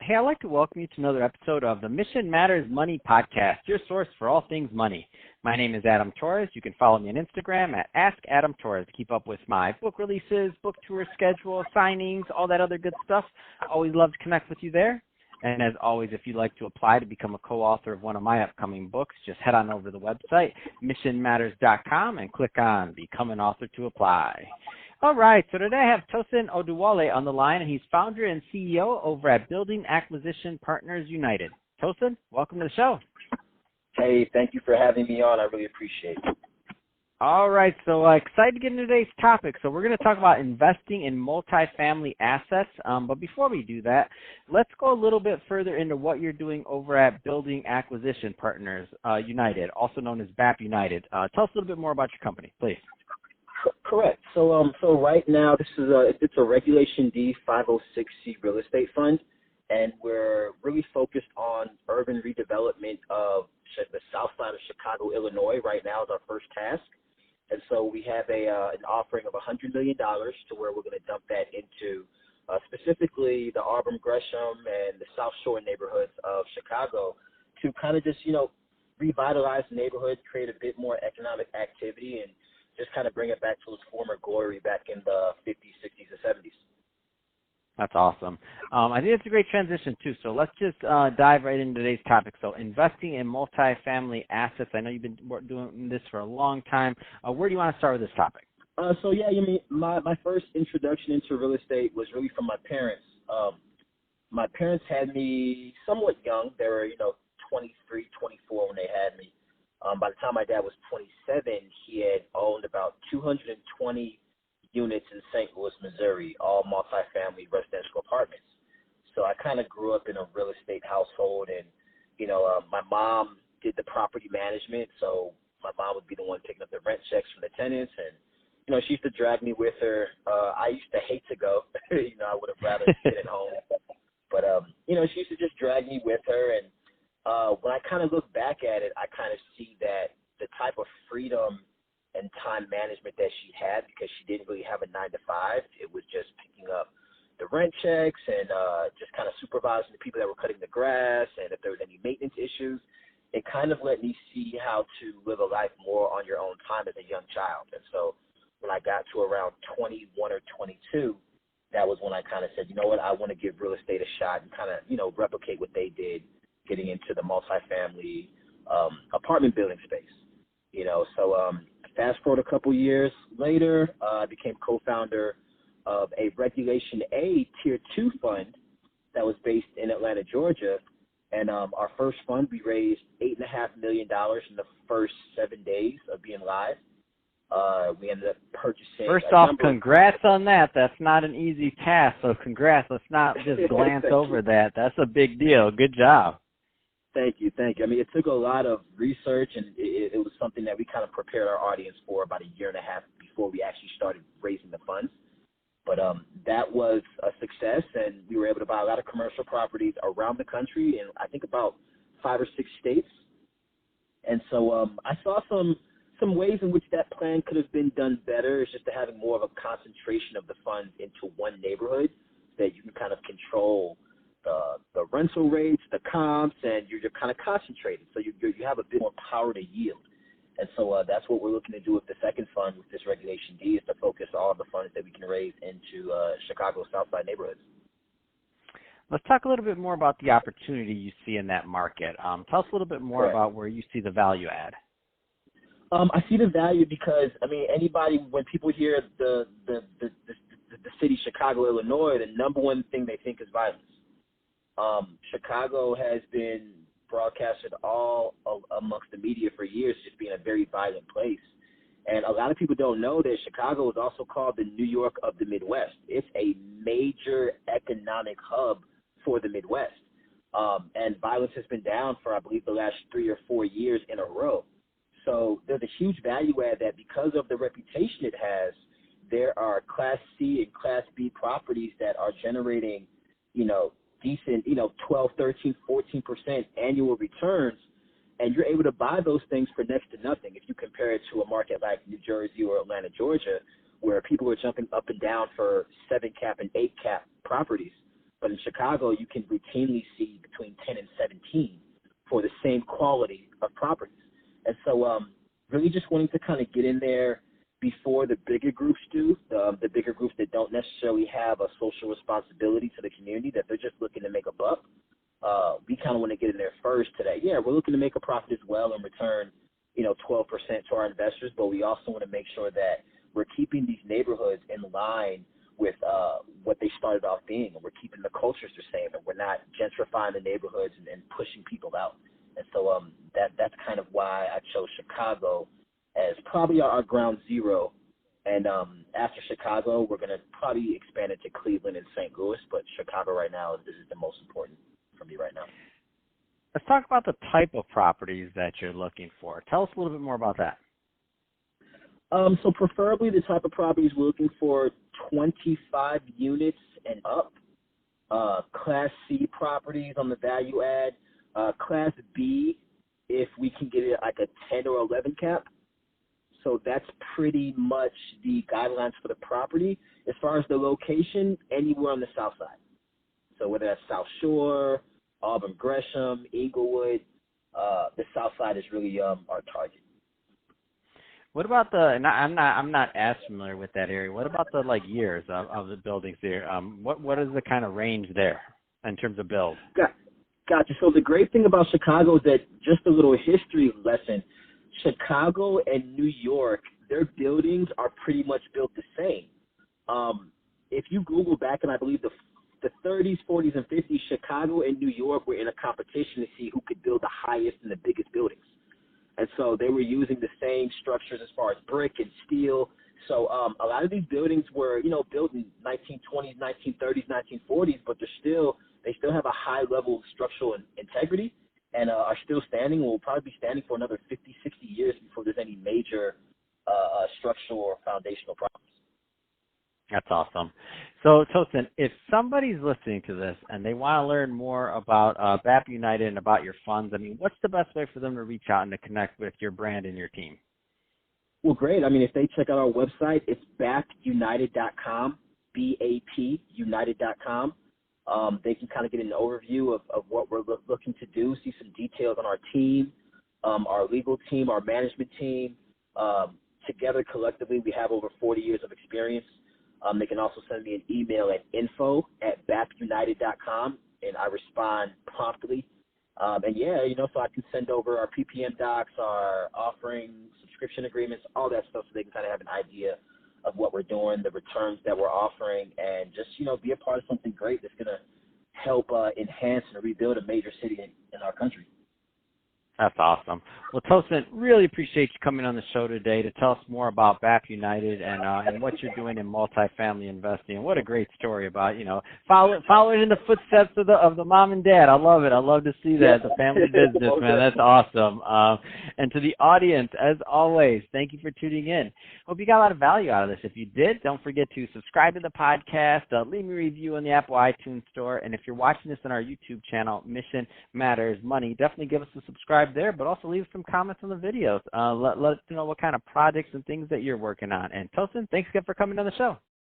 Hey, I'd like to welcome you to another episode of the Mission Matters Money Podcast, your source for all things money. My name is Adam Torres. You can follow me on Instagram at AskAdamTorres to keep up with my book releases, book tour schedule, signings, all that other good stuff. I always love to connect with you there. And as always, if you'd like to apply to become a co-author of one of my upcoming books, just head on over to the website, missionmatters.com, and click on Become an Author to apply. All right, so today I have Tosin Oduwole on the line, and he's founder and CEO over at AQuisition Partners United. Tosin, welcome to the show. Hey, thank you for having me on. I really appreciate it. All right, so excited to get into today's topic. So we're going to talk about investing in multifamily assets. But before we do that, let's go a little bit further into what you're doing over at AQuisition Partners United, also known as BAP United. Tell us a little bit more about your company, please. Correct. So right now this is it's a Regulation D 506C real estate fund, and we're really focused on urban redevelopment of the south side of Chicago, Illinois. Right now is our first task, and so we have an offering of $100 million to where we're going to dump that into specifically the Auburn, Gresham, and the South Shore neighborhoods of Chicago to kind of just revitalize the neighborhood, create a bit more economic activity, and just kind of bring it back to its former glory back in the 50s, 60s, and 70s. That's awesome. I think it's a great transition, too. So let's just dive right into today's topic. So investing in multifamily assets. I know you've been doing this for a long time. Where do you want to start with this topic? My first introduction into real estate was really from my parents. My parents had me somewhat young. They were, 23, 24 when they had me. By the time my dad was 27, he had owned about 220 units in St. Louis, Missouri, all multifamily residential apartments. So I kind of grew up in a real estate household, and, my mom did the property management. So my mom would be the one picking up the rent checks from the tenants, and, she used to drag me with her. I used to hate to go. I would have rather sit at home. But, she used to just drag me with her, and when I kind of look back at it, I kind of see that the type of freedom and time management that she had, because she didn't really have a 9-to-5. It was just picking up the rent checks and just kind of supervising the people that were cutting the grass, and if there was any maintenance issues. It kind of let me see how to live a life more on your own time as a young child. And so when I got to around 21 or 22, that was when I kind of said, you know what, I want to give real estate a shot and kind of, replicate what they did, getting into the multifamily apartment building space. So fast forward a couple years later, I became co-founder of a Regulation A Tier 2 fund that was based in Atlanta, Georgia. And our first fund, we raised $8.5 million in the first 7 days of being live. We ended up purchasing. First off, congrats on that. That's not an easy task, so congrats. Let's not just glance over that. That's a big deal. Good job. Thank you. I mean, it took a lot of research, and it was something that we kind of prepared our audience for about a year and a half before we actually started raising the funds. But that was a success, and we were able to buy a lot of commercial properties around the country in, I think, about 5 or 6 states. And so I saw some ways in which that plan could have been done better. It's just to having more of a concentration of the funds into one neighborhood that you can kind of control the rental rates, the comps, and you're kind of concentrated. So you have a bit more power to yield. And so that's what we're looking to do with the second fund with this Regulation D, is to focus all of the funds that we can raise into Chicago's Southside neighborhoods. Let's talk a little bit more about the opportunity you see in that market. Tell us a little bit more about where you see the value add. I see the value because, when people hear the city Chicago, Illinois, the number one thing they think is violence. Chicago has been broadcasted all amongst the media for years, just being a very violent place. And a lot of people don't know that Chicago is also called the New York of the Midwest. It's a major economic hub for the Midwest. And violence has been down for, I believe, the last 3 or 4 years in a row. So there's a huge value add that because of the reputation it has, there are Class C and Class B properties that are generating, decent, 12, 13, 14% annual returns, and you're able to buy those things for next to nothing. If you compare it to a market like New Jersey or Atlanta, Georgia, where people are jumping up and down for 7 cap and 8 cap properties, But in Chicago, you can routinely see between 10 and 17 for the same quality of properties. And so really just wanting to kind of get in there before the bigger groups do, the bigger groups that don't necessarily have a social responsibility to the community, that they're just looking to make a buck. We kind of want to get in there first today. Yeah, we're looking to make a profit as well and return, 12% to our investors, but we also want to make sure that we're keeping these neighborhoods in line with what they started off being, and we're keeping the cultures the same, and we're not gentrifying the neighborhoods and pushing people out. And so that's kind of why I chose Chicago as probably our ground zero. And after Chicago, we're going to probably expand it to Cleveland and St. Louis, but Chicago right now is the most important for me right now. Let's talk about the type of properties that you're looking for. Tell us a little bit more about that. So preferably the type of properties we're looking for, 25 units and up. Class C properties on the value add. Class B, if we can get it like a 10 or 11 cap. So that's pretty much the guidelines for the property. As far as the location, anywhere on the south side. So whether that's South Shore, Auburn, Gresham, Inglewood, the south side is really our target. What about and I'm not as familiar with that area. What about the years of the buildings there? What is the kind of range there in terms of build? Gotcha. So the great thing about Chicago is that, just a little history lesson, Chicago and New York, their buildings are pretty much built the same. If you Google back in, I believe, the 30s, 40s, and 50s, Chicago and New York were in a competition to see who could build the highest and the biggest buildings. And so they were using the same structures as far as brick and steel. So a lot of these buildings were, built in 1920s, 1930s, 1940s, but they still have a high level of structural integrity and are still standing. Will probably be standing for another 50, 60 years before there's any major structural or foundational problems. That's awesome. So, Tosin, if somebody's listening to this and they want to learn more about BAP United and about your funds, what's the best way for them to reach out and to connect with your brand and your team? Well, great. If they check out our website, it's bapunited.com, BAPunited.com. They can kind of get an overview of what we're looking to do, see some details on our team, our legal team, our management team. Together, collectively, we have over 40 years of experience. They can also send me an email at info@bapunited.com, and I respond promptly. So I can send over our PPM docs, our offering, subscription agreements, all that stuff, so they can kind of have an idea of what we're doing, the returns that we're offering, and just, be a part of something great that's going to help enhance and rebuild a major city in our country. That's awesome. Well, Tosin, really appreciate you coming on the show today to tell us more about BAP United and what you're doing in multifamily investing. And what a great story about, following in the footsteps of the mom and dad. I love it. I love to see that, the family business, man. That's awesome. And to the audience, as always, thank you for tuning in. Hope you got a lot of value out of this. If you did, don't forget to subscribe to the podcast, leave me a review on the Apple iTunes Store, and if you're watching this on our YouTube channel, Mission Matters Money, definitely give us a subscribe there, but also leave some comments on the videos. Let us know what kind of projects and things that you're working on. And Tosin, thanks again for coming on the show.